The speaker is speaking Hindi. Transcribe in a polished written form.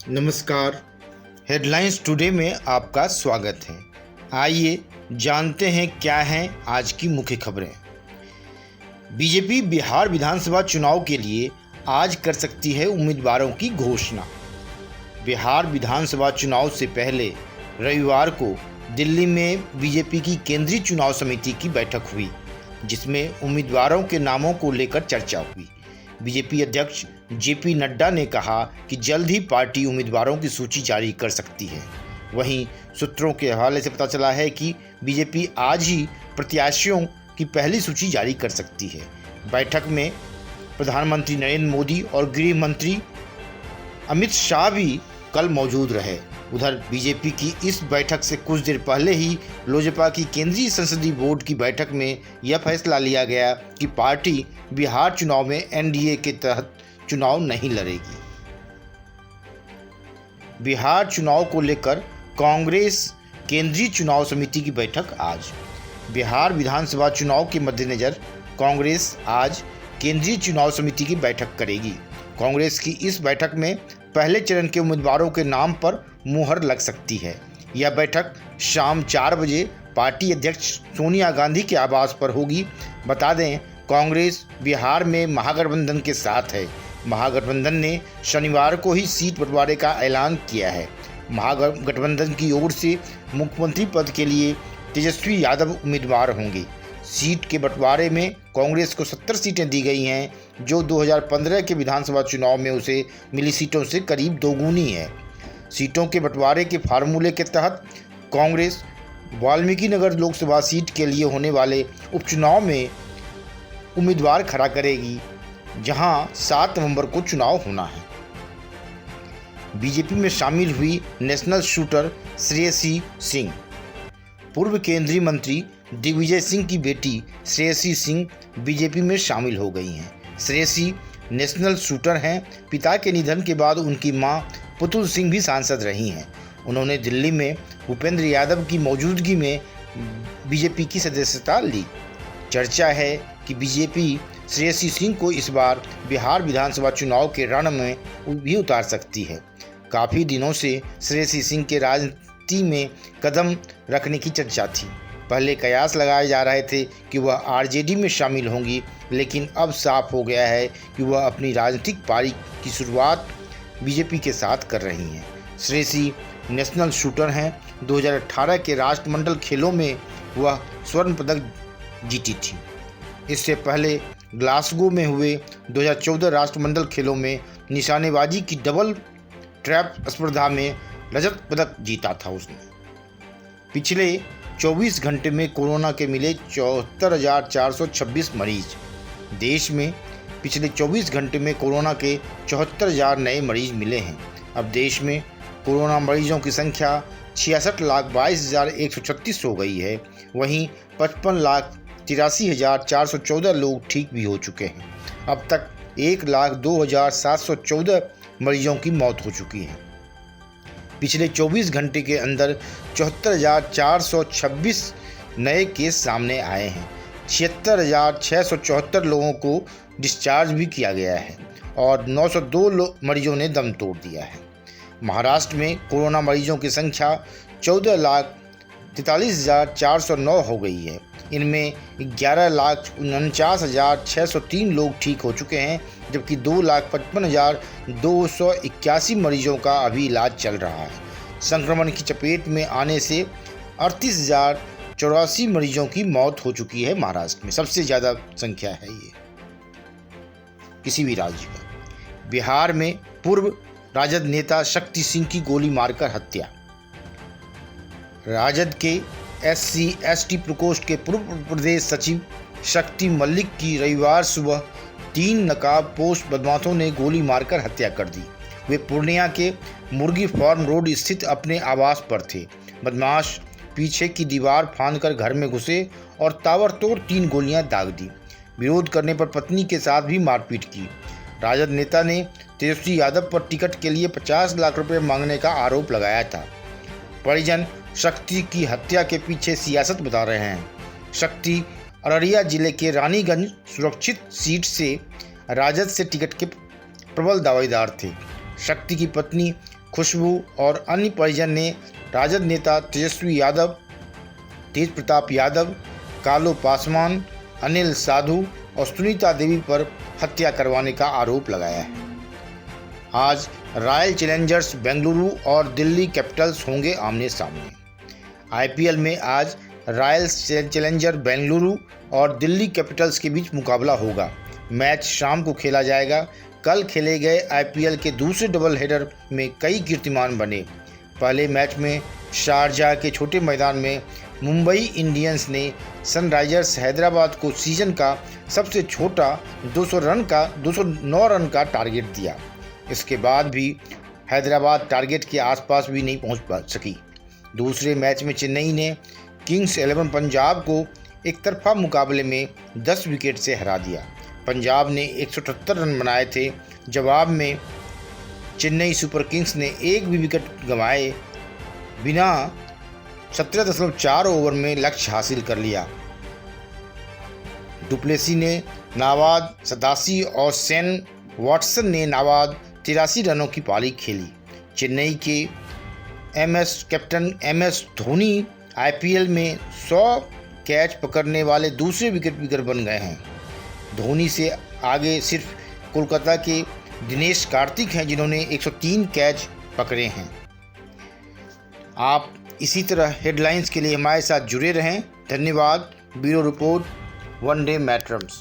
नमस्कार। हेडलाइंस टुडे में आपका स्वागत है। आइए जानते हैं क्या हैं आज की मुख्य खबरें। बीजेपी बिहार विधानसभा चुनाव के लिए आज कर सकती है उम्मीदवारों की घोषणा। बिहार विधानसभा चुनाव से पहले रविवार को दिल्ली में बीजेपी की केंद्रीय चुनाव समिति की बैठक हुई, जिसमें उम्मीदवारों के नामों को लेकर चर्चा हुई। बीजेपी अध्यक्ष जेपी नड्डा ने कहा कि जल्द ही पार्टी उम्मीदवारों की सूची जारी कर सकती है। वहीं सूत्रों के हवाले से पता चला है कि बीजेपी आज ही प्रत्याशियों की पहली सूची जारी कर सकती है। बैठक में प्रधानमंत्री नरेंद्र मोदी और गृह मंत्री अमित शाह भी कल मौजूद रहे। उधर बीजेपी की इस बैठक से कुछ देर पहले ही लोजपा की केंद्रीय संसदीय बोर्ड की बैठक में यह फैसला लिया गया कि पार्टी बिहार चुनाव में एनडीए के तहत चुनाव नहीं लड़ेगी। बिहार चुनाव को लेकर कांग्रेस केंद्रीय चुनाव समिति की बैठक आज। बिहार विधानसभा चुनाव के मद्देनजर कांग्रेस आज केंद्रीय चुनाव समिति की बैठक करेगी। कांग्रेस की इस बैठक में पहले चरण के उम्मीदवारों के नाम पर मुहर लग सकती है। यह बैठक शाम 4 बजे पार्टी अध्यक्ष सोनिया गांधी के आवास पर होगी। बता दें, कांग्रेस बिहार में महागठबंधन के साथ है। महागठबंधन ने शनिवार को ही सीट बंटवारे का ऐलान किया है। महागठबंधन की ओर से मुख्यमंत्री पद के लिए तेजस्वी यादव उम्मीदवार होंगे। सीट के बंटवारे में कांग्रेस को 70 सीटें दी गई हैं, जो 2015 के विधानसभा चुनाव में उसे मिली सीटों से करीब दोगुनी है। सीटों के बंटवारे के फार्मूले के तहत कांग्रेस वाल्मीकि नगर लोकसभा सीट के लिए होने वाले उपचुनाव में उम्मीदवार खड़ा करेगी, जहां 7 नवंबर को चुनाव होना है। बीजेपी में शामिल हुई नेशनल शूटर श्रेयसी सिंह। पूर्व केंद्रीय मंत्री दिग्विजय सिंह की बेटी श्रेयसी सिंह बीजेपी में शामिल हो गई हैं। श्रेयसी नेशनल शूटर हैं। पिता के निधन के बाद उनकी मां पुतुल सिंह भी सांसद रही हैं। उन्होंने दिल्ली में भूपेंद्र यादव की मौजूदगी में बीजेपी की सदस्यता ली। चर्चा है कि बीजेपी श्रेयसी सिंह को इस बार बिहार विधानसभा चुनाव के रण में भी उतार सकती है। काफ़ी दिनों से श्रेयसी सिंह के राजनीति में कदम रखने की चर्चा थी। पहले कयास लगाए जा रहे थे कि वह आरजेडी में शामिल होंगी, लेकिन अब साफ हो गया है कि वह अपनी राजनीतिक पारी की शुरुआत बीजेपी के साथ कर रही हैं। श्रेयसी नेशनल शूटर हैं। 2018 के राष्ट्रमंडल खेलों में वह स्वर्ण पदक जीती थी। इससे पहले ग्लासगो में हुए 2014 राष्ट्रमंडल खेलों में निशानेबाजी की डबल ट्रैप स्पर्धा में रजत पदक जीता था उसने। पिछले 24 घंटे में कोरोना के मिले 74,426 मरीज। देश में पिछले 24 घंटे में कोरोना के 74,000 नए मरीज मिले हैं। अब देश में कोरोना मरीजों की संख्या 66,22,136 हो गई है। वहीं 55,83,414 लोग ठीक भी हो चुके हैं। अब तक 1,02,714 मरीजों की मौत हो चुकी है। पिछले 24 घंटे के अंदर 74,426 नए केस सामने आए हैं। 76,674 लोगों को डिस्चार्ज भी किया गया है और 902 मरीजों ने दम तोड़ दिया है। महाराष्ट्र में कोरोना मरीजों की संख्या 14,43,409 हो गई है। इनमें 11,49,603 लोग ठीक हो चुके हैं, जबकि 2,55,281 मरीजों का अभी इलाज चल रहा है। संक्रमण की चपेट में आने से 38,084 मरीजों की मौत हो चुकी है। महाराष्ट्र में सबसे ज़्यादा संख्या है ये किसी भी राज्य का। बिहार में पूर्व राजद नेता शक्ति सिंह की गोली मारकर हत्या। राजद के SC/ST प्रकोष्ठ के पूर्व प्रदेश सचिव शक्ति मलिक की रविवार सुबह 3 नकाबपोश बदमाशों ने गोली मारकर हत्या कर दी। वे पूर्णिया के मुर्गी फार्म रोड स्थित अपने आवास पर थे। बदमाश पीछे की दीवार फांदकर घर में घुसे और ताबड़तोड़ 3 गोलियां दाग दी। विरोध करने पर पत्नी के साथ भी मारपीट की। राजद नेता ने तेजस्वी यादव पर टिकट के लिए 50 लाख रुपए मांगने का आरोप लगाया था। परिजन शक्ति की हत्या के पीछे सियासत बता रहे हैं। शक्ति अररिया जिले के रानीगंज सुरक्षित सीट से राजद से टिकट के प्रबल दावेदार थे। शक्ति की पत्नी खुशबू और अन्य परिजन ने राजद नेता तेजस्वी यादव, तेज प्रताप यादव, कालू पासवान, अनिल साधु और सुनीता देवी पर हत्या करवाने का आरोप लगाया है। आज रॉयल चैलेंजर्स बेंगलुरु और दिल्ली कैपिटल्स होंगे आमने सामने। आईपीएल में आज रॉयल चैलेंजर बेंगलुरु और दिल्ली कैपिटल्स के बीच मुकाबला होगा। मैच शाम को खेला जाएगा। कल खेले गए आईपीएल के दूसरे डबल हेडर में कई कीर्तिमान बने। पहले मैच में शारजाह के छोटे मैदान में मुंबई इंडियंस ने सनराइजर्स हैदराबाद को सीजन का सबसे छोटा 209 रन का टारगेट दिया। इसके बाद भी हैदराबाद टारगेट के आसपास भी नहीं पहुंच सकी। दूसरे मैच में चेन्नई ने किंग्स 11 पंजाब को एक तरफा मुकाबले में 10 विकेट से हरा दिया। पंजाब ने 178 रन बनाए थे। जवाब में चेन्नई सुपर किंग्स ने एक भी विकेट गंवाए बिना 17.4 ओवर में लक्ष्य हासिल कर लिया। डुप्लेसी ने नाबाद 87 और सेन वाटसन ने नाबाद 83 रनों की पारी खेली। चेन्नई के कैप्टन एमएस धोनी आईपीएल में 100 कैच पकड़ने वाले दूसरे विकेट बन गए हैं। धोनी से आगे सिर्फ कोलकाता के दिनेश कार्तिक हैं जिन्होंने 103 कैच पकड़े हैं। आप इसी तरह हेडलाइंस के लिए हमारे साथ जुड़े रहें। धन्यवाद। Bureau report, one day matters.